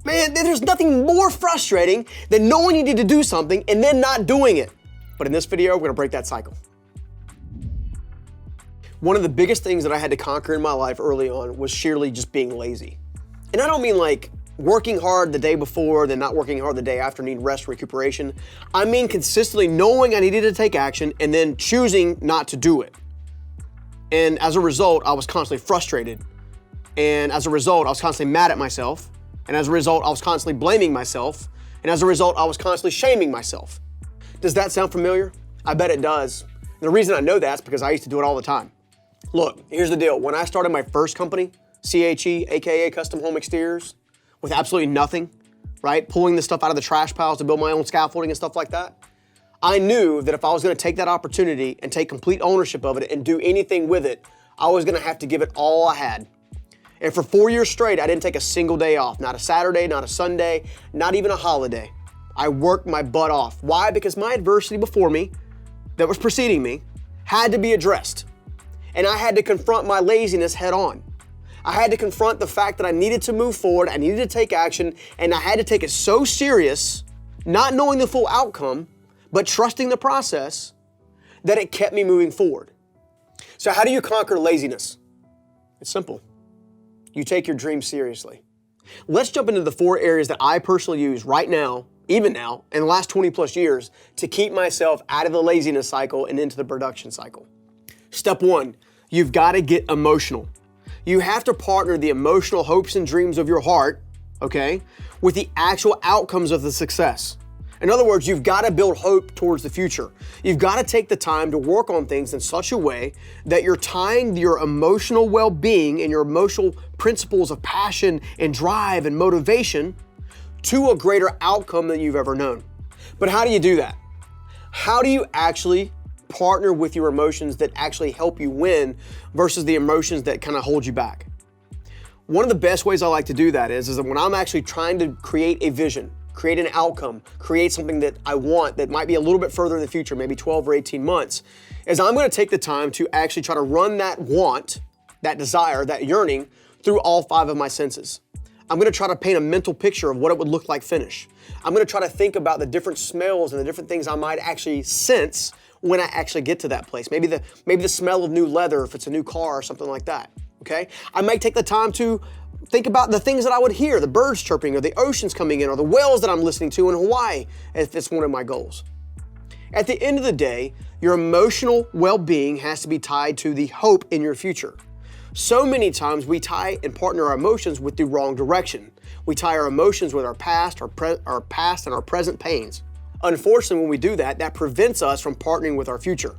Man, there's nothing more frustrating than knowing you need to do something and then not doing it. But in this video, we're gonna break that cycle. One of the biggest things that I had to conquer in my life early on was sheerly just being lazy. And I don't mean like working hard the day before, then not working hard the day after, need rest, recuperation. I mean consistently knowing I needed to take action and then choosing not to do it. And as a result, I was constantly frustrated. And as a result, I was constantly mad at myself. And as a result, I was constantly blaming myself. And as a result, I was constantly shaming myself. Does that sound familiar? I bet it does. And the reason I know that's because I used to do it all the time. Look, here's the deal. When I started my first company, CHE, AKA Custom Home Exteriors, with absolutely nothing, right? Pulling the stuff out of the trash piles to build my own scaffolding and stuff like that. I knew that if I was gonna take that opportunity and take complete ownership of it and do anything with it, I was gonna have to give it all I had. And for 4 years straight, I didn't take a single day off. Not a Saturday, not a Sunday, not even a holiday. I worked my butt off. Why? Because my adversity before me, that was preceding me, had to be addressed. And I had to confront my laziness head on. I had to confront the fact that I needed to move forward, I needed to take action, and I had to take it so serious, not knowing the full outcome, but trusting the process, that it kept me moving forward. So how do you conquer laziness? It's simple. You take your dreams seriously. Let's jump into the 4 areas that I personally use right now, even now, in the last 20 plus years, to keep myself out of the laziness cycle and into the production cycle. Step 1, you've got to get emotional. You have to partner the emotional hopes and dreams of your heart, okay, with the actual outcomes of the success. In other words, you've got to build hope towards the future. You've got to take the time to work on things in such a way that you're tying your emotional well-being and your emotional principles of passion and drive and motivation to a greater outcome than you've ever known. But how do you do that? How do you actually partner with your emotions that actually help you win versus the emotions that kind of hold you back? One of the best ways I like to do that is that when I'm actually trying to create a vision, create an outcome, create something that I want that might be a little bit further in the future, maybe 12 or 18 months, is I'm gonna take the time to actually try to run that want, that desire, that yearning through all 5 of my senses. I'm gonna try to paint a mental picture of what it would look like finish. I'm gonna try to think about the different smells and the different things I might actually sense when I actually get to that place. Maybe the smell of new leather if it's a new car or something like that, okay? I might take the time to think about the things that I would hear, the birds chirping or the oceans coming in or the whales that I'm listening to in Hawaii if it's one of my goals. At the end of the day, your emotional well-being has to be tied to the hope in your future. So many times we tie and partner our emotions with the wrong direction. We tie our emotions with our past and our present pains. Unfortunately, when we do that, that prevents us from partnering with our future.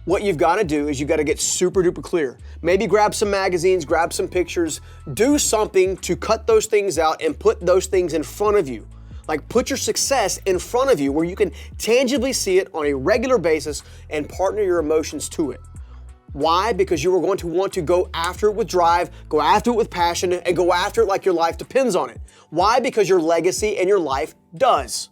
What you've got to do is you've got to get super duper clear. Maybe grab some magazines, grab some pictures, do something to cut those things out and put those things in front of you. Like put your success in front of you where you can tangibly see it on a regular basis and partner your emotions to it. Why? Because you are going to want to go after it with drive, go after it with passion, and go after it like your life depends on it. Why? Because your legacy and your life does.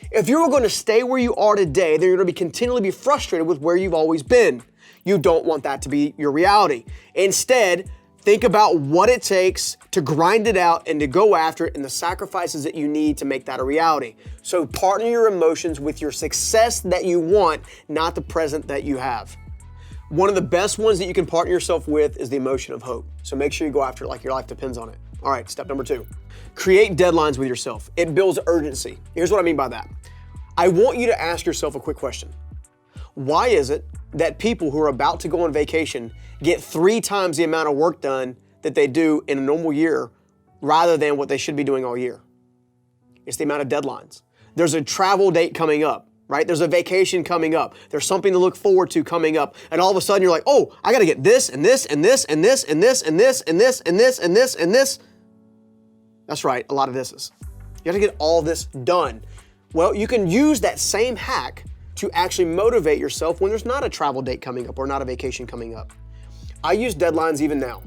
If you were going to stay where you are today, then you're going to continually be frustrated with where you've always been. You don't want that to be your reality. Instead, think about what it takes to grind it out and to go after it and the sacrifices that you need to make that a reality. So partner your emotions with your success that you want, not the present that you have. One of the best ones that you can partner yourself with is the emotion of hope. So make sure you go after it like your life depends on it. All right, step number 2. Create deadlines with yourself. It builds urgency. Here's what I mean by that. I want you to ask yourself a quick question. Why is it that people who are about to go on vacation get 3 times the amount of work done that they do in a normal year rather than what they should be doing all year? It's the amount of deadlines. There's a travel date coming up, right? There's a vacation coming up. There's something to look forward to coming up. And all of a sudden you're like, oh, I got to get this and this and this and this and this and this and this and this and this and this. That's right, a lot of thises. You have to get all this done. Well, you can use that same hack to actually motivate yourself when there's not a travel date coming up or not a vacation coming up. I use deadlines even now.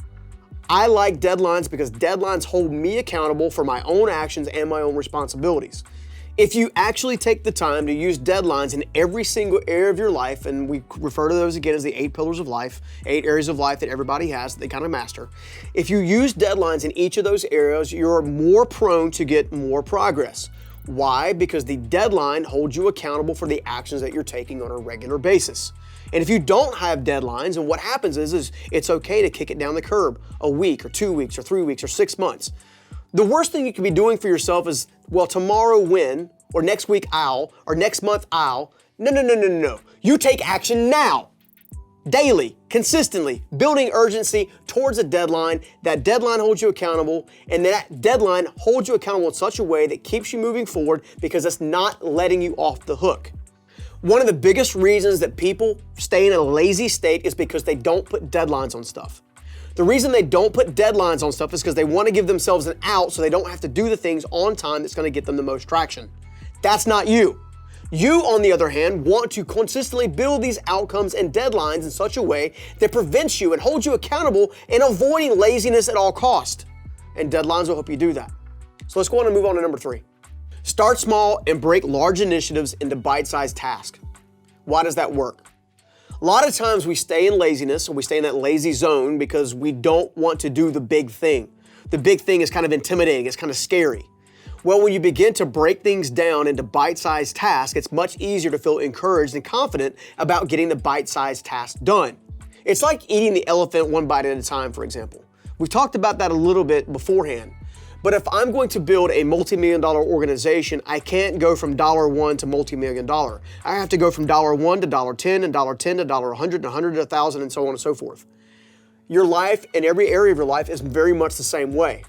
I like deadlines because deadlines hold me accountable for my own actions and my own responsibilities. If you actually take the time to use deadlines in every single area of your life, and we refer to those again as the 8 pillars of life, 8 areas of life that everybody has that they kind of master. If you use deadlines in each of those areas, you're more prone to get more progress. Why? Because the deadline holds you accountable for the actions that you're taking on a regular basis. And if you don't have deadlines, and what happens is it's okay to kick it down the curb a week or 2 weeks or 3 weeks or 6 months. The worst thing you can be doing for yourself is, well, tomorrow when, or next week I'll, or next month I'll. No. You take action now, daily, consistently, building urgency towards a deadline. That deadline holds you accountable, and that deadline holds you accountable in such a way that keeps you moving forward because it's not letting you off the hook. One of the biggest reasons that people stay in a lazy state is because they don't put deadlines on stuff. The reason they don't put deadlines on stuff is because they want to give themselves an out so they don't have to do the things on time that's going to get them the most traction. That's not you. You, on the other hand, want to consistently build these outcomes and deadlines in such a way that prevents you and holds you accountable in avoiding laziness at all costs. And deadlines will help you do that. So let's go on and move on to number 3. Start small and break large initiatives into bite-sized tasks. Why does that work? A lot of times we stay in laziness, or we stay in that lazy zone because we don't want to do the big thing. The big thing is kind of intimidating, it's kind of scary. Well, when you begin to break things down into bite-sized tasks, it's much easier to feel encouraged and confident about getting the bite-sized task done. It's like eating the elephant one bite at a time, for example. We've talked about that a little bit beforehand. But if I'm going to build a multi-million-dollar organization, I can't go from $1 to multi-million-dollar. I have to go from $1 to $10 and $10 to $100 and $100 to $1,000 and so on and so forth. Your life and every area of your life is very much the same way.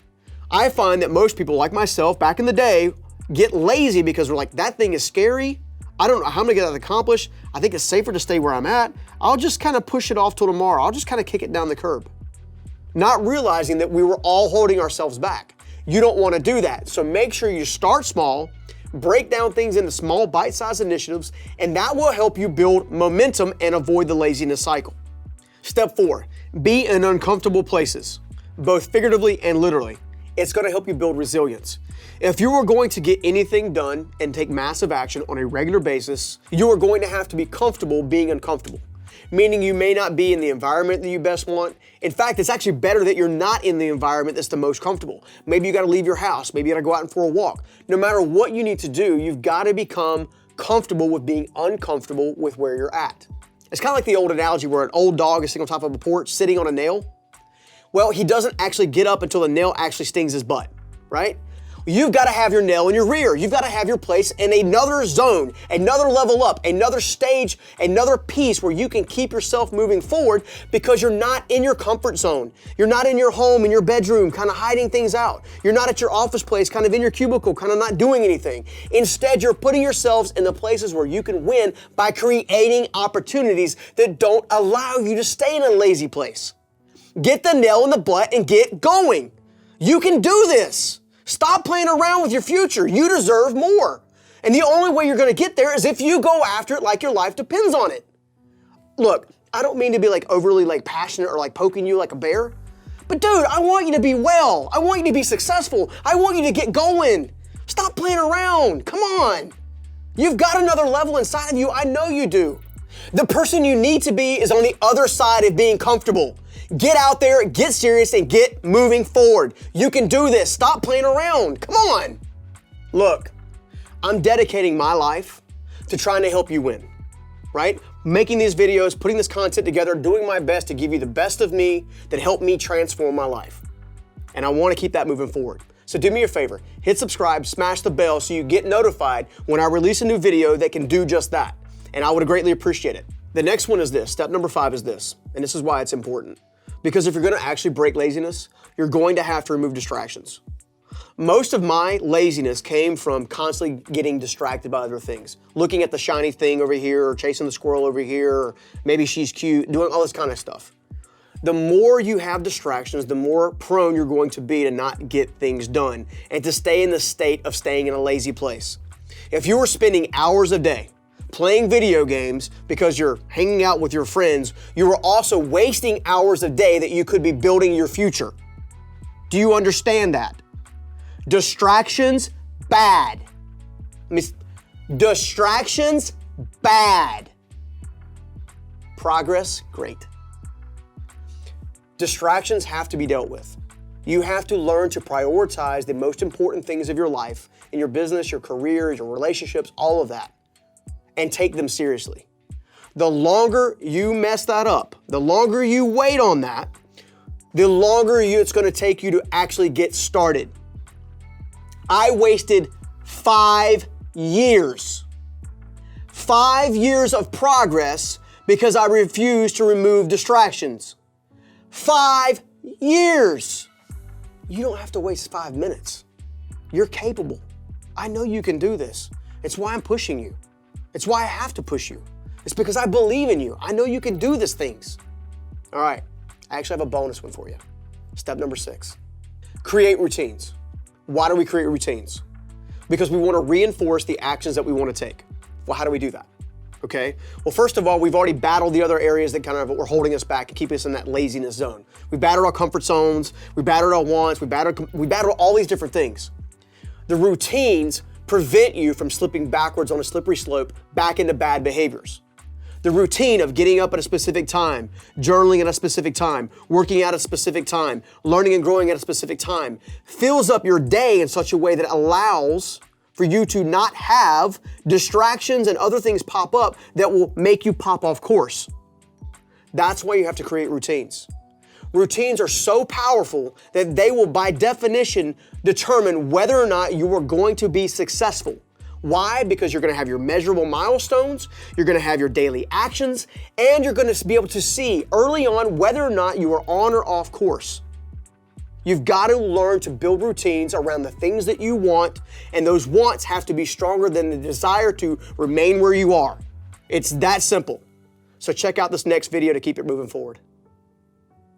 I find that most people, like myself, back in the day, get lazy because we're like, that thing is scary. I don't know how I'm gonna get that accomplished. I think it's safer to stay where I'm at. I'll just kind of push it off till tomorrow. I'll just kind of kick it down the curb. Not realizing that we were all holding ourselves back. You don't want to do that. So make sure you start small, break down things into small bite-sized initiatives, and that will help you build momentum and avoid the laziness cycle. Step 4, be in uncomfortable places, both figuratively and literally. It's going to help you build resilience. If you are going to get anything done and take massive action on a regular basis, you are going to have to be comfortable being uncomfortable. Meaning you may not be in the environment that you best want. In fact, it's actually better that you're not in the environment that's the most comfortable. Maybe you got to leave your house. Maybe you got to go out for a walk. No matter what you need to do, you've got to become comfortable with being uncomfortable with where you're at. It's kind of like the old analogy where an old dog is sitting on top of a porch, sitting on a nail. Well, he doesn't actually get up until the nail actually stings his butt, right? You've got to have your nail in your rear. You've got to have your place in another zone, another level up, another stage, another piece where you can keep yourself moving forward because you're not in your comfort zone. You're not in your home, in your bedroom, kind of hiding things out. You're not at your office place, kind of in your cubicle, kind of not doing anything. Instead, you're putting yourselves in the places where you can win by creating opportunities that don't allow you to stay in a lazy place. Get the nail in the butt and get going. You can do this. Stop playing around with your future. You deserve more. And the only way you're going to get there is if you go after it like your life depends on it. Look, I don't mean to be overly passionate or poking you like a bear. But dude, I want you to be well. I want you to be successful. I want you to get going. Stop playing around. Come on. You've got another level inside of you. I know you do. The person you need to be is on the other side of being comfortable. Get out there, get serious, and get moving forward. You can do this. Stop playing around. Come on. Look, I'm dedicating my life to trying to help you win, right? Making these videos, putting this content together, doing my best to give you the best of me that helped me transform my life. And I want to keep that moving forward. So do me a favor, hit subscribe, smash the bell so you get notified when I release a new video that can do just that. And I would greatly appreciate it. The next one is this. Step number 5 is this. And this is why it's important. Because if you're going to actually break laziness, you're going to have to remove distractions. Most of my laziness came from constantly getting distracted by other things. Looking at the shiny thing over here, or chasing the squirrel over here, or maybe she's cute, doing all this kind of stuff. The more you have distractions, the more prone you're going to be to not get things done and to stay in the state of staying in a lazy place. If you were spending hours a day playing video games because you're hanging out with your friends, you are also wasting hours a day that you could be building your future. Do you understand that? Distractions, bad. Distractions, bad. Progress, great. Distractions have to be dealt with. You have to learn to prioritize the most important things of your life, in your business, your career, your relationships, all of that, and take them seriously. The longer you mess that up, the longer you wait on that, the longer it's going to take you to actually get started. I wasted 5 years. 5 years of progress because I refused to remove distractions. 5 years. You don't have to waste 5 minutes. You're capable. I know you can do this. It's why I'm pushing you. It's why I have to push you. It's because I believe in you. I know you can do these things. All right, I actually have a bonus one for you. Step number 6, create routines. Why do we create routines? Because we want to reinforce the actions that we want to take. Well, how do we do that? Okay, well, first of all, we've already battled the other areas that kind of were holding us back and keeping us in that laziness zone. We battled our comfort zones, we battled our wants, we battled all these different things. The routines prevent you from slipping backwards on a slippery slope back into bad behaviors. The routine of getting up at a specific time, journaling at a specific time, working out at a specific time, learning and growing at a specific time, fills up your day in such a way that it allows for you to not have distractions and other things pop up that will make you pop off course. That's why you have to create routines. Routines are so powerful that they will, by definition, determine whether or not you are going to be successful. Why? Because you're going to have your measurable milestones, you're going to have your daily actions, and you're going to be able to see early on whether or not you are on or off course. You've got to learn to build routines around the things that you want, and those wants have to be stronger than the desire to remain where you are. It's that simple. So check out this next video to keep it moving forward.